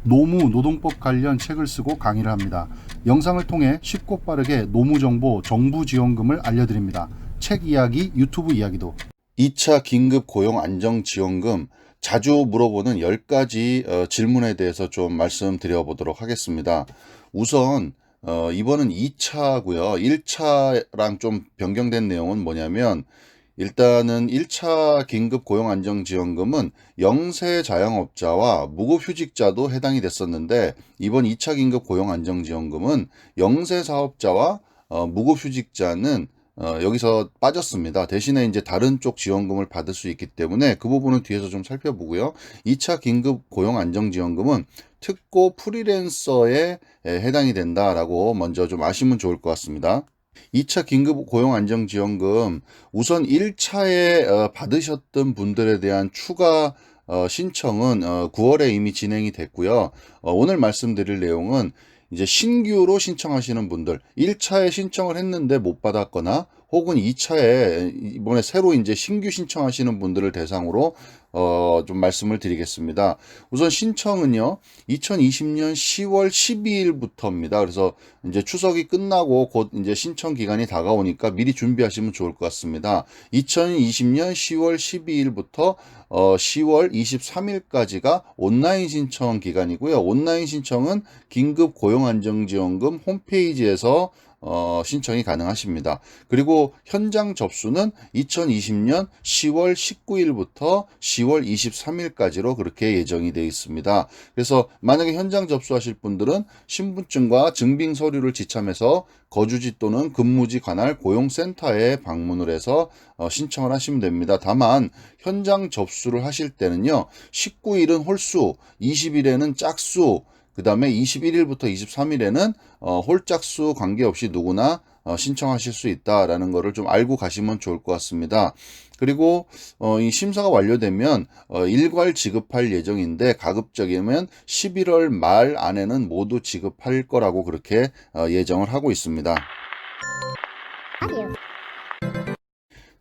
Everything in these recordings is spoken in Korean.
노무 노동법 관련 책을 쓰고 강의를 합니다. 영상을 통해 쉽고 빠르게 노무정보 정부 지원금을 알려드립니다. 책 이야기, 유튜브 이야기도. 2차 긴급 고용 안정지원금, 자주 물어보는 10가지 질문에 대해서 좀 말씀드려 보도록 하겠습니다. 우선 이번은 2차고요. 1차랑 좀 변경된 내용은 뭐냐면, 일단은 1차 긴급 고용 안정지원금은 영세 자영업자와 무급휴직자도 해당이 됐었는데, 이번 2차 긴급 고용 안정지원금은 영세 사업자와 무급휴직자는 여기서 빠졌습니다. 대신에 이제 다른 쪽 지원금을 받을 수 있기 때문에 그 부분은 뒤에서 좀 살펴보고요. 2차 긴급 고용 안정지원금은 특고 프리랜서에 해당이 된다라고 먼저 좀 아시면 좋을 것 같습니다. 2차 긴급 고용 안정지원금, 우선 1차에 받으셨던 분들에 대한 추가 신청은 9월에 이미 진행이 됐고요. 오늘 말씀드릴 내용은 이제 신규로 신청하시는 분들, 1차에 신청을 했는데 못 받았거나 혹은 2차에 이번에 새로 이제 신규 신청하시는 분들을 대상으로 좀 말씀을 드리겠습니다. 우선 신청은요, 2020년 10월 12일부터입니다. 그래서 이제 추석이 끝나고 곧 이제 신청 기간이 다가오니까 미리 준비하시면 좋을 것 같습니다. 2020년 10월 12일부터 10월 23일까지가 온라인 신청 기간이고요. 온라인 신청은 긴급 고용안정지원금 홈페이지에서 신청이 가능하십니다. 그리고 현장 접수는 2020년 10월 19일부터 10월 23일까지로 그렇게 예정이 되어 있습니다. 그래서 만약에 현장 접수하실 분들은 신분증과 증빙 서류를 지참해서 거주지 또는 근무지 관할 고용센터에 방문을 해서 신청을 하시면 됩니다. 다만 현장 접수를 하실 때는요, 19일은 홀수, 20일에는 짝수, 그 다음에 21일부터 23일에는 홀짝수 관계없이 누구나 신청하실 수 있다라는 것을 좀 알고 가시면 좋을 것 같습니다. 그리고 이 심사가 완료되면 일괄 지급할 예정인데, 가급적이면 11월 말 안에는 모두 지급할 거라고 그렇게 예정을 하고 있습니다.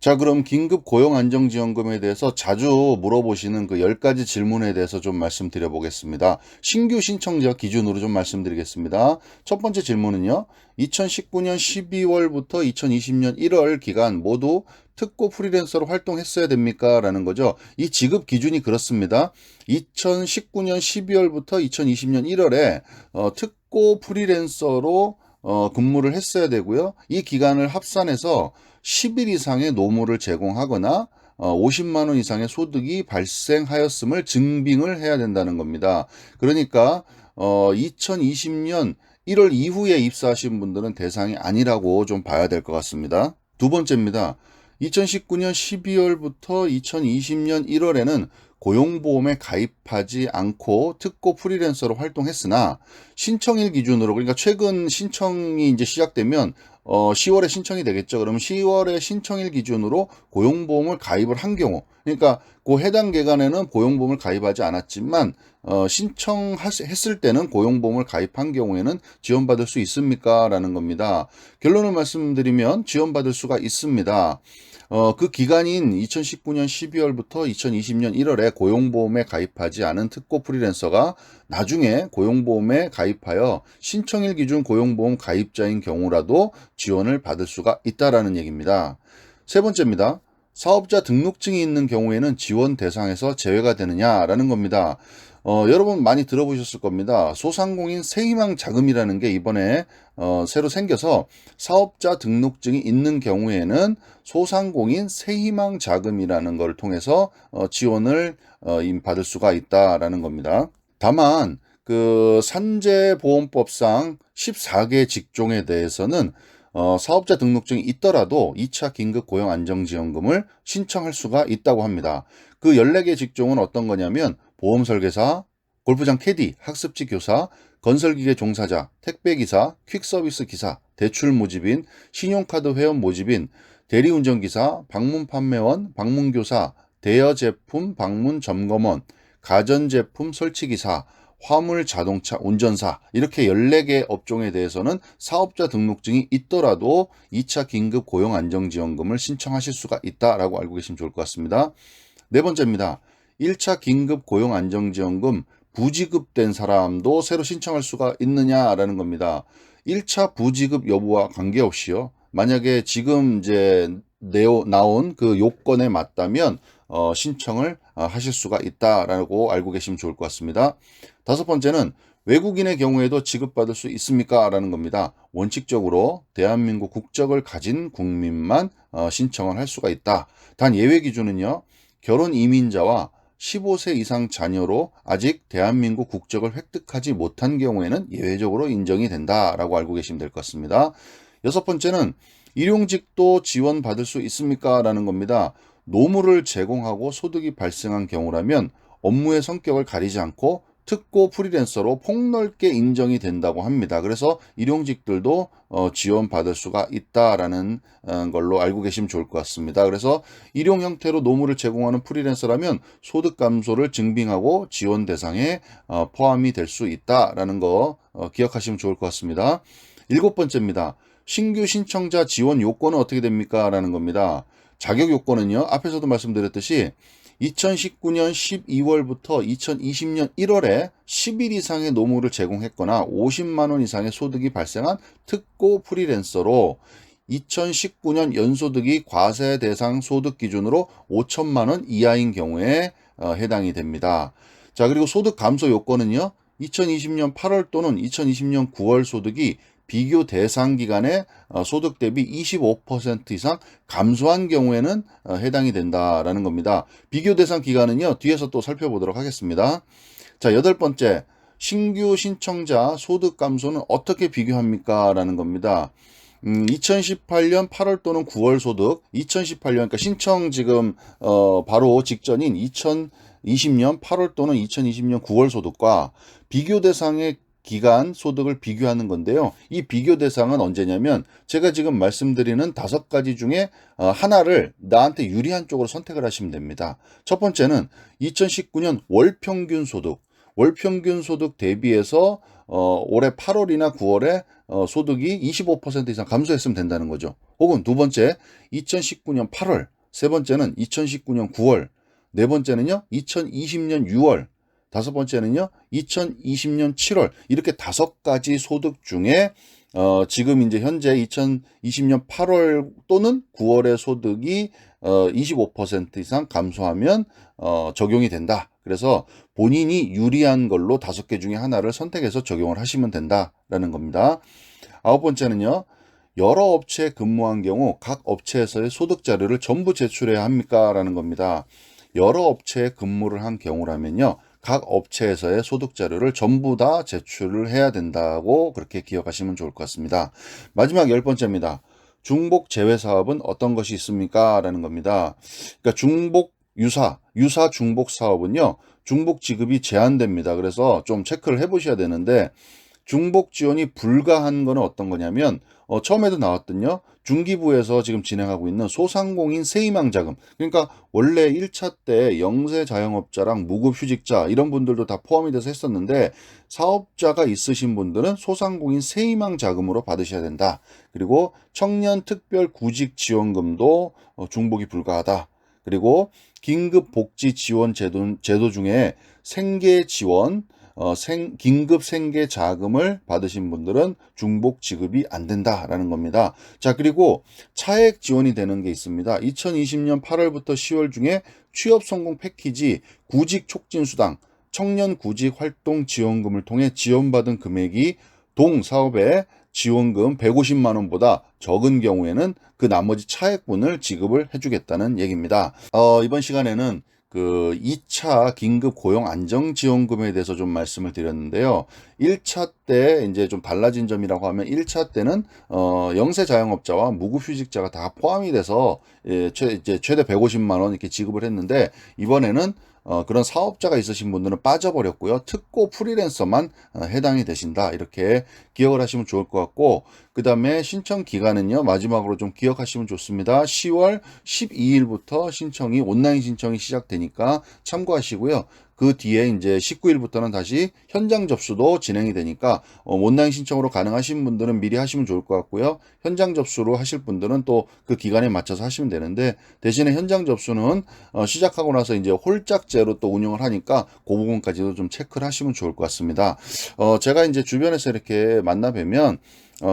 자, 그럼 긴급 고용 안정지원금에 대해서 자주 물어보시는 그 10가지 질문에 대해서 좀 말씀드려 보겠습니다. 신규 신청자 기준으로 좀 말씀드리겠습니다. 첫 번째 질문은요, 2019년 12월부터 2020년 1월 기간 모두 특고 프리랜서로 활동했어야 됩니까? 라는 거죠. 이 지급 기준이 그렇습니다. 2019년 12월부터 2020년 1월에 특고 프리랜서로 근무를 했어야 되고요. 이 기간을 합산해서 10일 이상의 노무를 제공하거나 50만 원 이상의 소득이 발생하였음을 증빙을 해야 된다는 겁니다. 그러니까 2020년 1월 이후에 입사하신 분들은 대상이 아니라고 좀 봐야 될 것 같습니다. 두 번째입니다. 2019년 12월부터 2020년 1월에는 고용보험에 가입하지 않고 특고 프리랜서로 활동했으나 신청일 기준으로, 그러니까 최근 신청이 이제 시작되면 10월에 신청이 되겠죠. 그러면 10월에 신청일 기준으로 고용보험을 가입을 한 경우, 그러니까 그 해당 기간에는 고용보험을 가입하지 않았지만 신청했을 때는 고용보험을 가입한 경우에는 지원받을 수 있습니까? 라는 겁니다. 결론을 말씀드리면 지원받을 수가 있습니다. 그 기간인 2019년 12월부터 2020년 1월에 고용보험에 가입하지 않은 특고 프리랜서가 나중에 고용보험에 가입하여 신청일 기준 고용보험 가입자인 경우라도 지원을 받을 수가 있다라는 얘기입니다. 세 번째입니다. 사업자 등록증이 있는 경우에는 지원 대상에서 제외가 되느냐라는 겁니다. 여러분 많이 들어보셨을 겁니다. 소상공인 새희망 자금이라는 게 이번에 새로 생겨서 사업자 등록증이 있는 경우에는 소상공인 새희망 자금이라는 걸 통해서 지원을 받을 수가 있다라는 겁니다. 다만 그 산재보험법상 14개 직종에 대해서는 사업자 등록증이 있더라도 2차 긴급 고용 안정지원금을 신청할 수가 있다고 합니다. 그 14개 직종은 어떤 거냐면 보험설계사, 골프장 캐디, 학습지 교사, 건설기계 종사자, 택배기사, 퀵서비스 기사, 대출 모집인, 신용카드 회원 모집인, 대리운전기사, 방문판매원, 방문교사, 대여제품 방문 점검원, 가전제품 설치기사, 화물 자동차 운전사, 이렇게 14개 업종에 대해서는 사업자 등록증이 있더라도 2차 긴급 고용 안정지원금을 신청하실 수가 있다라고 알고 계시면 좋을 것 같습니다. 네 번째입니다. 1차 긴급 고용 안정지원금 부지급된 사람도 새로 신청할 수가 있느냐라는 겁니다. 1차 부지급 여부와 관계없이요. 만약에 지금 이제 나온 그 요건에 맞다면 신청을 하실 수가 있다라고 알고 계시면 좋을 것 같습니다. 다섯 번째는 외국인의 경우에도 지급받을 수 있습니까? 라는 겁니다. 원칙적으로 대한민국 국적을 가진 국민만 신청을 할 수가 있다. 단 예외 기준은요. 결혼 이민자와 15세 이상 자녀로 아직 대한민국 국적을 획득하지 못한 경우에는 예외적으로 인정이 된다라고 알고 계시면 될 것 같습니다. 여섯 번째는 일용직도 지원받을 수 있습니까? 라는 겁니다. 노무를 제공하고 소득이 발생한 경우라면 업무의 성격을 가리지 않고 특고 프리랜서로 폭넓게 인정이 된다고 합니다. 그래서 일용직들도 지원받을 수가 있다라는 걸로 알고 계시면 좋을 것 같습니다. 그래서 일용 형태로 노무를 제공하는 프리랜서라면 소득 감소를 증빙하고 지원 대상에 포함이 될 수 있다라는 거 기억하시면 좋을 것 같습니다. 일곱 번째입니다. 신규 신청자 지원 요건은 어떻게 됩니까? 라는 겁니다. 자격 요건은요. 앞에서도 말씀드렸듯이 2019년 12월부터 2020년 1월에 10일 이상의 노무를 제공했거나 50만 원 이상의 소득이 발생한 특고 프리랜서로 2019년 연소득이 과세 대상 소득 기준으로 5천만 원 이하인 경우에 해당이 됩니다. 자, 그리고 소득 감소 요건은요. 2020년 8월 또는 2020년 9월 소득이 비교 대상 기간에 소득 대비 25% 이상 감소한 경우에는 해당이 된다라는 겁니다. 비교 대상 기간은요, 뒤에서 또 살펴보도록 하겠습니다. 자, 여덟 번째, 신규 신청자 소득 감소는 어떻게 비교합니까? 라는 겁니다. 2018년 8월 또는 9월 소득, 2018년, 그러니까 신청 지금, 바로 직전인 2020년 8월 또는 2020년 9월 소득과 비교 대상의 기간 소득을 비교하는 건데요. 이 비교 대상은 언제냐면 제가 지금 말씀드리는 5가지 중에 하나를 나한테 유리한 쪽으로 선택을 하시면 됩니다. 첫 번째는 2019년 월평균 소득. 월평균 소득 대비해서 올해 8월이나 9월에 소득이 25% 이상 감소했으면 된다는 거죠. 혹은 두 번째 2019년 8월, 세 번째는 2019년 9월, 네 번째는요 2020년 6월, 다섯 번째는요, 2020년 7월. 이렇게 5가지 소득 중에, 지금 이제 현재 2020년 8월 또는 9월의 소득이, 25% 이상 감소하면, 적용이 된다. 그래서 본인이 유리한 걸로 5개 중에 하나를 선택해서 적용을 하시면 된다라는 겁니다. 아홉 번째는요, 여러 업체에 근무한 경우 각 업체에서의 소득 자료를 전부 제출해야 합니까? 라는 겁니다. 여러 업체에 근무를 한 경우라면요, 각 업체에서의 소득 자료를 전부 다 제출을 해야 된다고 그렇게 기억하시면 좋을 것 같습니다. 마지막 10번째입니다. 중복 제외 사업은 어떤 것이 있습니까? 라는 겁니다. 그러니까 유사 중복 사업은요, 중복 지급이 제한됩니다. 그래서 좀 체크를 해 보셔야 되는데, 중복 지원이 불가한 거는 어떤 거냐면 처음에도 나왔던요. 중기부에서 지금 진행하고 있는 소상공인 세희망 자금. 그러니까 원래 1차 때 영세 자영업자랑 무급휴직자 이런 분들도 다 포함이 돼서 했었는데 사업자가 있으신 분들은 소상공인 세희망 자금으로 받으셔야 된다. 그리고 청년 특별 구직 지원금도 중복이 불가하다. 그리고 긴급 복지 지원 제도 중에 생계 지원 긴급 생계 자금을 받으신 분들은 중복 지급이 안 된다라는 겁니다. 자, 그리고 차액 지원이 되는 게 있습니다. 2020년 8월부터 10월 중에 취업 성공 패키지 구직 촉진 수당 청년 구직 활동 지원금을 통해 지원받은 금액이 동 사업의 지원금 150만 원보다 적은 경우에는 그 나머지 차액분을 지급을 해주겠다는 얘기입니다. 이번 시간에는 그 2차 긴급 고용 안정지원금에 대해서 좀 말씀을 드렸는데요. 1차 때 이제 좀 달라진 점이라고 하면 1차 때는 영세 자영업자와 무급휴직자가 다 포함이 돼서 이제 최대 150만 원 이렇게 지급을 했는데 이번에는 그런 사업자가 있으신 분들은 빠져버렸고요. 특고 프리랜서만 해당이 되신다. 이렇게 기억을 하시면 좋을 것 같고 그 다음에 신청 기간은요. 마지막으로 좀 기억하시면 좋습니다. 10월 12일부터 온라인 신청이 시작되니까 참고하시고요. 그 뒤에 이제 19일부터는 다시 현장 접수도 진행이 되니까 온라인 신청으로 가능하신 분들은 미리 하시면 좋을 것 같고요. 현장 접수로 하실 분들은 또 그 기간에 맞춰서 하시면 되는데, 대신에 현장 접수는 시작하고 나서 이제 홀짝제로 또 운영을 하니까 그 부분까지도 좀 체크를 하시면 좋을 것 같습니다. 제가 이제 주변에서 이렇게 만나 뵈면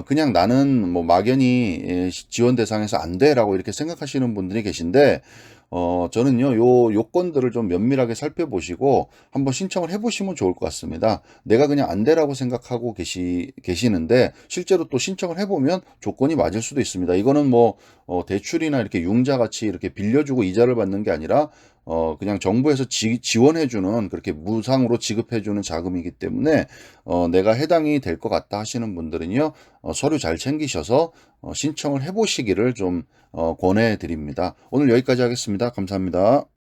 그냥 나는 뭐 막연히 지원 대상에서 안 돼라고 이렇게 생각하시는 분들이 계신데, 저는요, 요 요건들을 좀 면밀하게 살펴보시고 한번 신청을 해보시면 좋을 것 같습니다. 내가 그냥 안 돼라고 생각하고 계시는데, 실제로 또 신청을 해보면 조건이 맞을 수도 있습니다. 이거는 뭐, 대출이나 이렇게 융자같이 이렇게 빌려주고 이자를 받는 게 아니라, 그냥 정부에서 지원해주는, 그렇게 무상으로 지급해주는 자금이기 때문에, 내가 해당이 될 것 같다 하시는 분들은요, 서류 잘 챙기셔서 신청을 해보시기를 좀 권해드립니다. 오늘 여기까지 하겠습니다. 감사합니다.